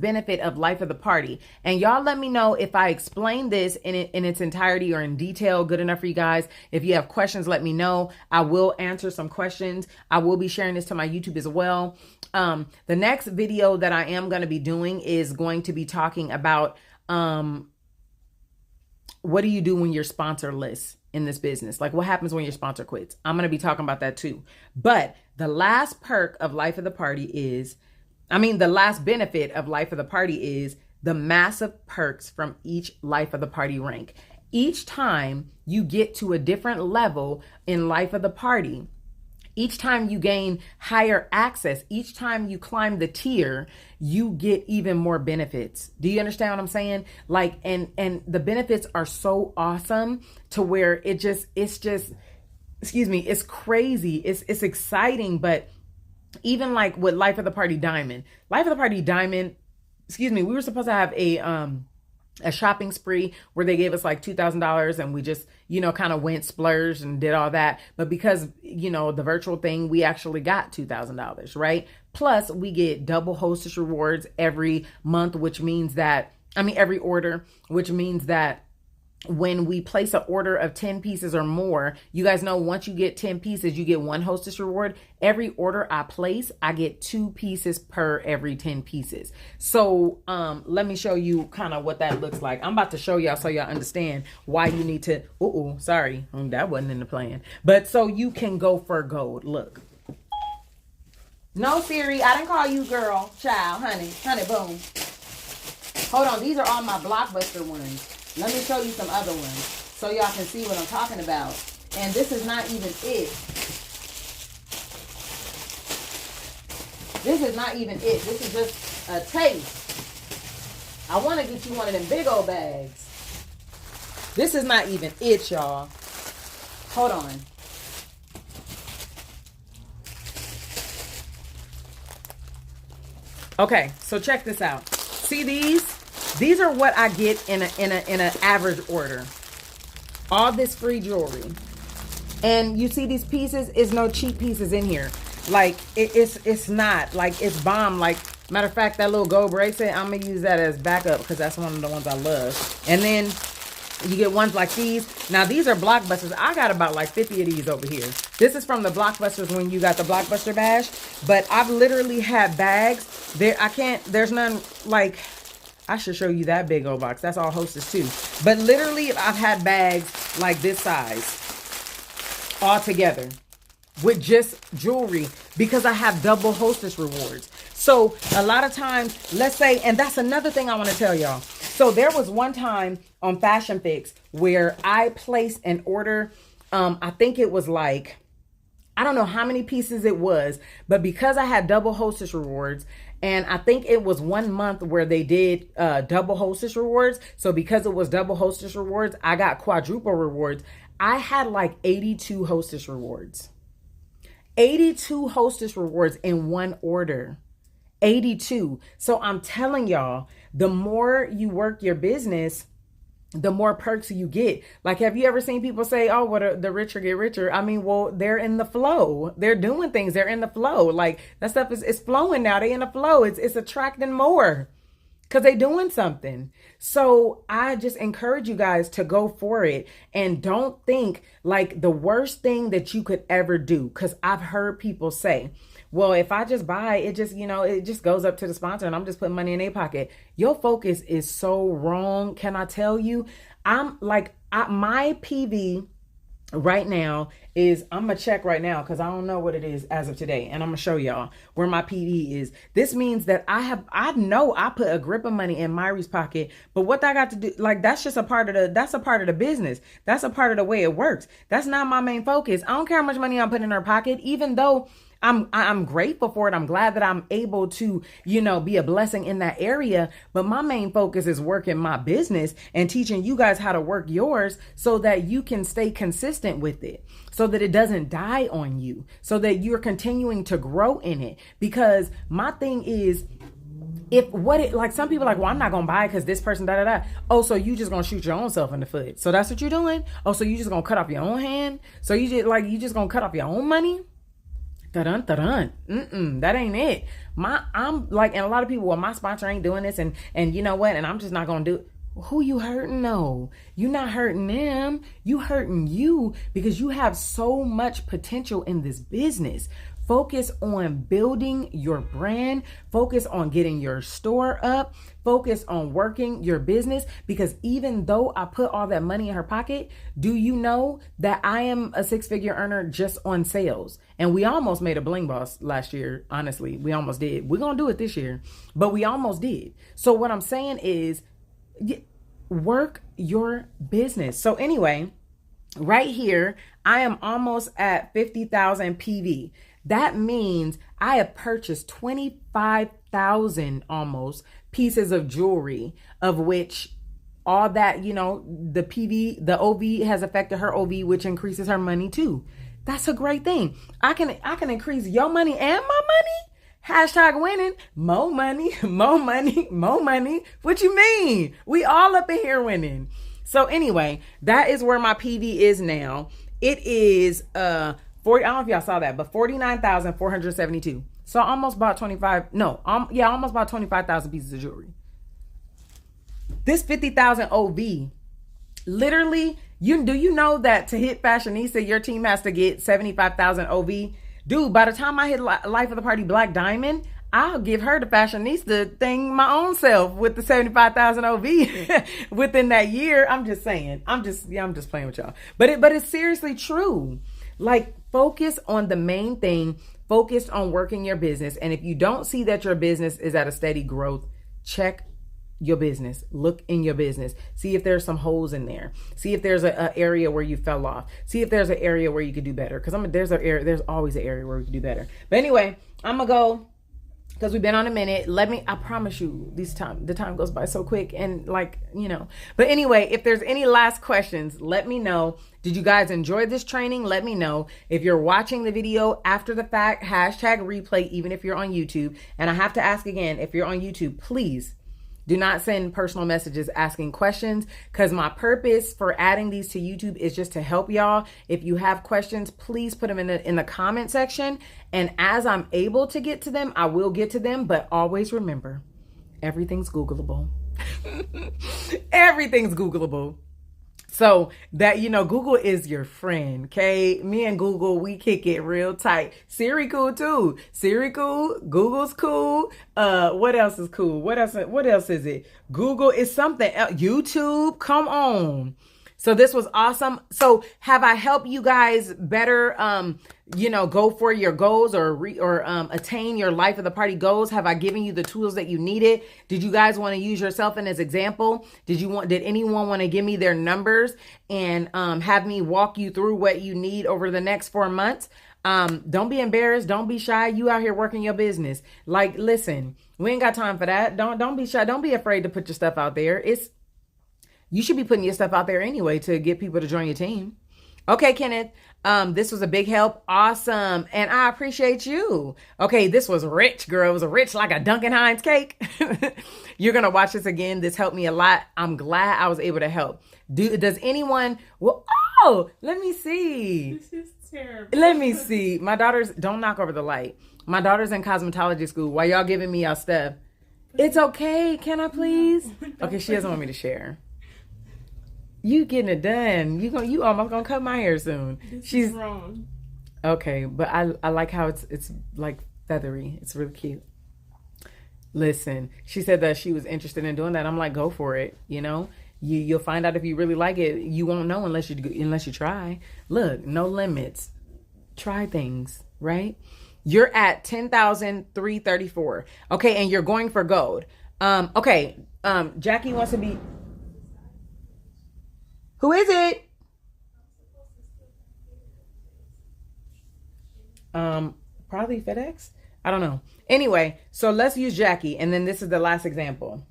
benefit of life of the party, and y'all let me know if I explain this in its entirety or in detail good enough for you guys. If you have questions, let me know. I will answer some questions. I will be sharing this to my YouTube as well. The next video that I am going to be doing is going to be talking about what do you do when you're sponsorless in this business? Like, what happens when your sponsor quits? I'm going to be talking about that too. But the last perk of life of the party is, the last benefit of life of the party is the massive perks from each life of the party rank. Each time you get to a different level in life of the party, each time you gain higher access, each time you climb the tier, you get even more benefits. Do you understand what I'm saying? Like, and the benefits are so awesome to where it's crazy. It's exciting. But even like with Life of the Party Diamond, we were supposed to have a shopping spree where they gave us like $2,000 and we just, kind of went splurged and did all that. But because, the virtual thing, we actually got $2,000, right? Plus we get double hostess rewards every month, which means that, every order, which means that when we place an order of 10 pieces or more, you guys know once you get 10 pieces, you get 1 hostess reward. Every order I place, I get 2 pieces per every 10 pieces. So let me show you kind of what that looks like. I'm about to show y'all so y'all understand why you need to, sorry, that wasn't in the plan. But so you can go for gold. Look. No, Siri, I didn't call you girl, child, honey, boom. Hold on, these are all my Blockbuster ones. Let me show you some other ones so y'all can see what I'm talking about. And this is not even it. This is not even it. This is just a taste. I want to get you one of them big old bags. This is not even it, y'all. Hold on. Okay, so check this out. See these? These are what I get in an average order. All this free jewelry. And you see these pieces? Is no cheap pieces in here. Like, it's not. Like, it's bomb. Like, matter of fact, that little gold bracelet, I'm going to use that as backup because that's one of the ones I love. And then you get ones like these. Now, these are Blockbusters. I got about like 50 of these over here. This is from the Blockbusters when you got the Blockbuster Bash. But I've literally had bags. There's none like... I should show you that big old box. That's all hostess too. But literally, I've had bags like this size all together with just jewelry because I have double hostess rewards. So a lot of times, let's say, and that's another thing I want to tell y'all. So there was one time on Fashion Fix where I placed an order. I think it was like, I don't know how many pieces it was, but because I had double hostess rewards, and I think it was 1 month where they did double hostess rewards. So because it was double hostess rewards, I got quadruple rewards. I had like 82 hostess rewards. 82 hostess rewards in one order. 82. So I'm telling y'all, the more you work your business, the more perks you get. Like, have you ever seen people say, oh, well, the richer get richer? Well, they're in the flow. They're doing things. They're in the flow. Like, that stuff is flowing now. They in the flow. It's attracting more. because they doing something. So I just encourage you guys to go for it, and don't think like the worst thing that you could ever do. Because I've heard people say, well, if I just buy it, just, it just goes up to the sponsor and I'm just putting money in their pocket. Your focus is so wrong. Can I tell you? My PV right now is, I'm gonna check right now because I don't know what it is as of today, and I'm gonna show y'all where my PV is. This means that I know I put a grip of money in Myri's pocket, but what that got to do, like, that's just a part of the business. That's a part of the way it works. That's not my main focus. I don't care how much money I'm putting in her pocket, even though I'm grateful for it. I'm glad that I'm able to, be a blessing in that area. But my main focus is working my business and teaching you guys how to work yours so that you can stay consistent with it, so that it doesn't die on you, so that you're continuing to grow in it. Because my thing is, some people are like, well, I'm not gonna buy it because this person Oh, so you just gonna shoot your own self in the foot? So that's what you're doing? Oh, so you just gonna cut off your own hand? So you just gonna cut off your own money? Dun dun. That ain't it. I'm like, and a lot of people, well, my sponsor ain't doing this, and you know what? And I'm just not gonna do it. Who you hurting? No, you're not hurting them. You hurting you, because you have so much potential in this business. Focus on building your brand. Focus on getting your store up. Focus on working your business, because even though I put all that money in her pocket, do you know that I am a 6-figure earner just on sales? And we almost made a bling boss last year. Honestly, we almost did. We're going to do it this year, but we almost did. So what I'm saying is, work your business. So anyway, right here, I am almost at 50,000 PV. That means I have purchased 25,000 almost pieces of jewelry, of which all that, the PV, the OV has affected her OV, which increases her money too. That's a great thing. I can increase your money and my money. Hashtag winning. More money, more money, more money. What you mean? We all up in here winning. So anyway, that is where my PV is now. It is, I don't know if y'all saw that, but 49,472. So I almost bought 25,000 pieces of jewelry. This 50,000 OV, literally, do you know that to hit Fashionista, your team has to get 75,000 OV? Dude, by the time I hit Life of the Party Black Diamond, I'll give her the Fashionista thing my own self with the 75,000 OV within that year. I'm just saying. I'm just playing with y'all. But it's seriously true. Like, focus on the main thing. Focus on working your business. And if you don't see that your business is at a steady growth, check your business. Look in your business. See if there's some holes in there. See if there's an area where you fell off. See if there's an area where you could do better. Because there's always an area where we could do better. But anyway, I'm going to go, because we've been on a minute. I promise you, the time goes by so quick, and But anyway, if there's any last questions, let me know. Did you guys enjoy this training? Let me know. If you're watching the video after the fact, hashtag replay, even if you're on YouTube. And I have to ask again, if you're on YouTube, please do not send personal messages asking questions, because my purpose for adding these to YouTube is just to help y'all. If you have questions, please put them in the comment section. And as I'm able to get to them, I will get to them. But always remember, everything's Googleable. Everything's Googleable. So that, Google is your friend, okay? Me and Google, we kick it real tight. Siri cool too. Siri cool. Google's cool. What else is cool? What else is it? Google is something else. YouTube, come on. So this was awesome. So have I helped you guys better, go for your goals or attain your Life of the Party goals? Have I given you the tools that you needed? Did you guys want to use yourself in as example? Did anyone want to give me their numbers and have me walk you through what you need over the next 4 months? Don't be embarrassed. Don't be shy. You out here working your business. Like, listen, we ain't got time for that. Don't be shy. Don't be afraid to put your stuff out there. You should be putting your stuff out there anyway to get people to join your team. Okay, Kenneth, this was a big help. Awesome. And I appreciate you. Okay, this was rich, girl. It was rich like a Duncan Hines cake. You're going to watch this again. This helped me a lot. I'm glad I was able to help. Does anyone... let me see. This is terrible. Let me see. My daughters... Don't knock over the light. My daughter's in cosmetology school. While y'all giving me y'all stuff, It's okay. Can I please? Okay, she doesn't want me to share. You getting it done. You almost gonna cut my hair soon. She's wrong. Okay, but I like how it's like feathery. It's really cute. Listen, she said that she was interested in doing that. I'm like, go for it. You know, you'll find out if you really like it. You won't know unless you try. Look, no limits. Try things, right? You're at 10,334. Okay, and you're going for gold. Okay. Jackie wants to be. Who is it? Probably FedEx. I don't know. Anyway, so let's use Jackie, and then this is the last example.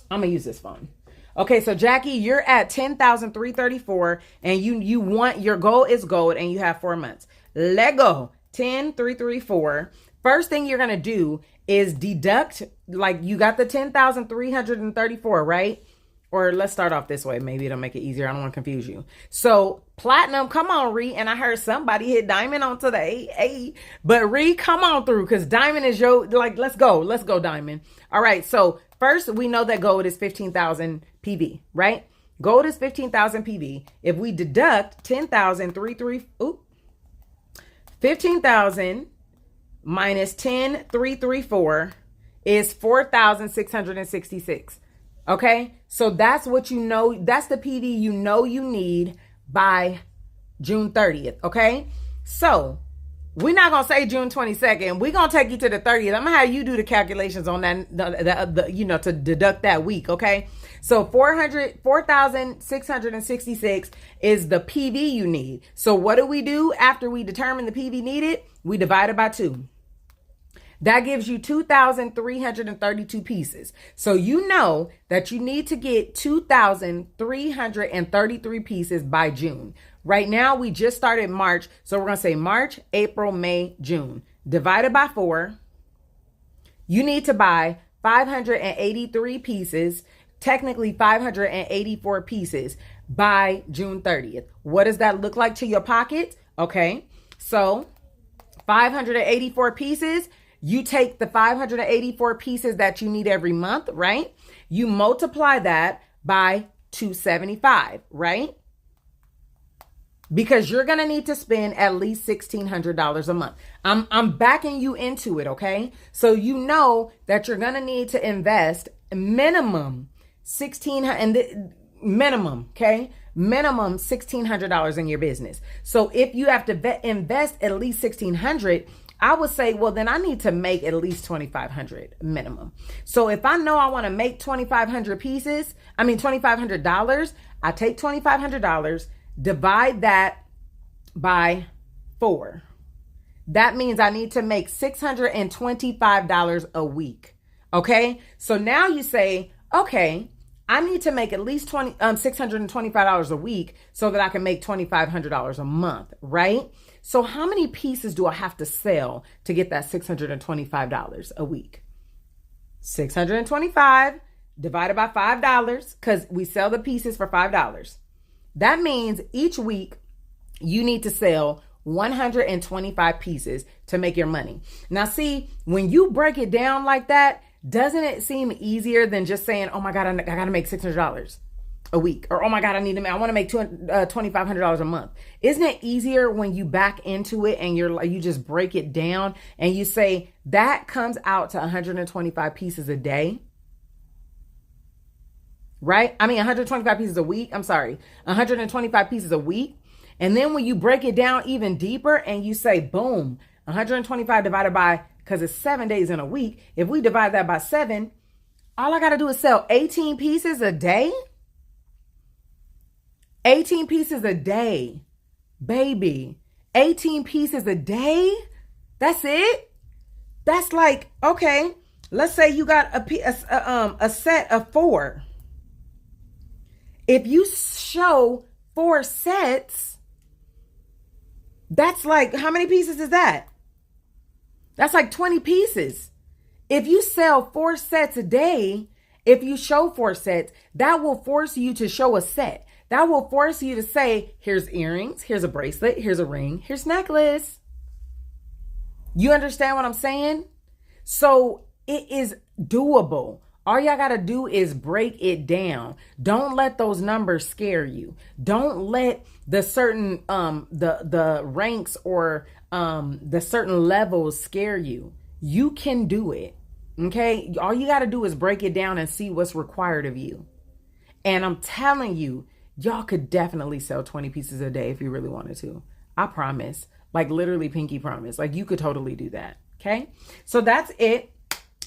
I'm gonna use this phone. Okay, so Jackie, you're at 10,334, and you want your goal is gold, and you have 4 months. Let go. 10,334. First thing you're gonna do is deduct. Like you got the 10,334, right? Or let's start off this way. Maybe it'll make it easier. I don't want to confuse you. So platinum, come on, Ree. And I heard somebody hit diamond onto the A. But Ree, come on through, because diamond is your, like, let's go. Let's go, diamond. All right. So first, we know that gold is 15,000 PV, right? Gold is 15,000 PV. If we deduct 15,000 minus 10,334 is 4,666. Okay, so that's what you know. That's the PV you know you need by June 30th. Okay, so we're not gonna say June 22nd. We're gonna take you to the 30th. I'm gonna have you do the calculations on that, to deduct that week. Okay, so 4,666 is the PV you need. So what do after we determine the PV needed? We divide it by 2. That gives you 2,332 pieces. So you know that you need to get 2,333 pieces by June. Right now, we just started March. So we're going to say March, April, May, June. Divided by 4. You need to buy 583 pieces, technically 584 pieces by June 30th. What does that look like to your pocket? Okay, so 584 pieces. You take the 584 pieces that you need every month, right? You multiply that by 275, right? Because you're going to need to spend at least $1,600 a month. I'm backing you into it, okay? So you know that you're going to need to invest minimum $1,600 in your business. So if you have to invest at least $1,600, I would say, well, then I need to make at least 2,500 minimum. So if I know I want to make 2,500 pieces, $2,500, I take $2,500, divide that by 4. That means I need to make $625 a week. Okay. So now you say, okay, I need to make at least $625 a week so that I can make $2,500 a month, right? So how many pieces do I have to sell to get that $625 a week? 625 divided by $5, because we sell the pieces for $5. That means each week you need to sell 125 pieces to make your money. Now, see, when you break it down like that, doesn't it seem easier than just saying, oh my God, I got to make $600 a week, or oh my God, I want to make $2,500 a month. Isn't it easier when you back into it and you just break it down and you say that comes out to 125 pieces a day, right? 125 pieces a week. 125 pieces a week. And then when you break it down even deeper and you say, boom, 125 divided by, because it's 7 days in a week. If we divide that by 7, all I got to do is sell 18 pieces a day. 18 pieces a day, baby. 18 pieces a day. That's it. That's like, okay, let's say you got a set of 4. If you show 4 sets, that's like, how many pieces is that? That's like 20 pieces. If you sell 4 sets a day, if you show 4 sets, that will force you to show a set. That will force you to say, here's earrings, here's a bracelet, here's a ring, here's necklace. You understand what I'm saying? So it is doable. All y'all got to do is break it down. Don't let those numbers scare you. Don't let the certain the ranks or the certain levels scare you. You can do it. Okay? All you got to do is break it down and see what's required of you. And I'm telling you, y'all could definitely sell 20 pieces a day if you really wanted to. I promise. Like literally pinky promise. Like you could totally do that. Okay? So that's it.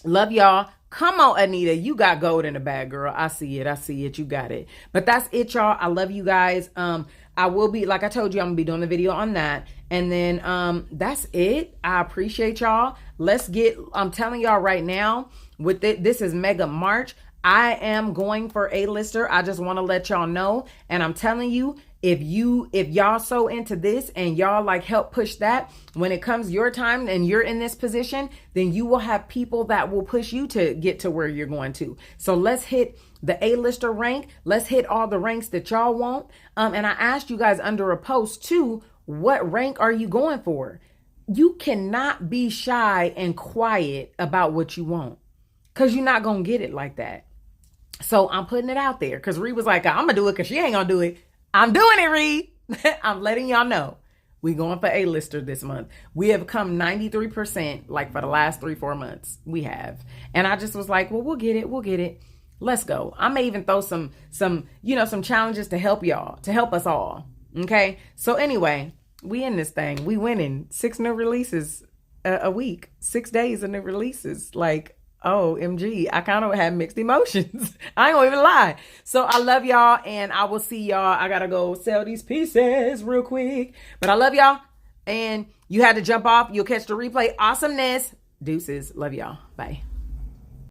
Love y'all. Come on, Anita. You got gold in the bag, girl. I see it. I see it. You got it. But that's it, y'all. I love you guys. I will be, like I told you, I'm gonna be doing the video on that. And then that's it. I appreciate y'all. I'm telling y'all right now, with it, this is Mega March. I am going for A-lister. I just want to let y'all know. And I'm telling you, if y'all so into this and y'all like help push that, when it comes your time and you're in this position, then you will have people that will push you to get to where you're going to. So let's hit the A-lister rank. Let's hit all the ranks that y'all want. And I asked you guys under a post too, what rank are you going for? You cannot be shy and quiet about what you want, because you're not going to get it like that. So I'm putting it out there because Reed was like, I'm going to do it because she ain't going to do it. I'm doing it, Reed. I'm letting y'all know. We going for A-lister this month. We have come 93% like for the last 3-4 months. We have. And I just was like, well, we'll get it. We'll get it. Let's go. I may even throw some challenges to help y'all, to help us all. Okay. So anyway, we in this thing. We winning 6 new releases a week, 6 days of new releases. Like, OMG, I kind of had mixed emotions. I ain't gonna even lie. So I love y'all, and I will see y'all. I gotta go sell these pieces real quick. But I love y'all, and you had to jump off. You'll catch the replay. Awesomeness. Deuces. Love y'all. Bye.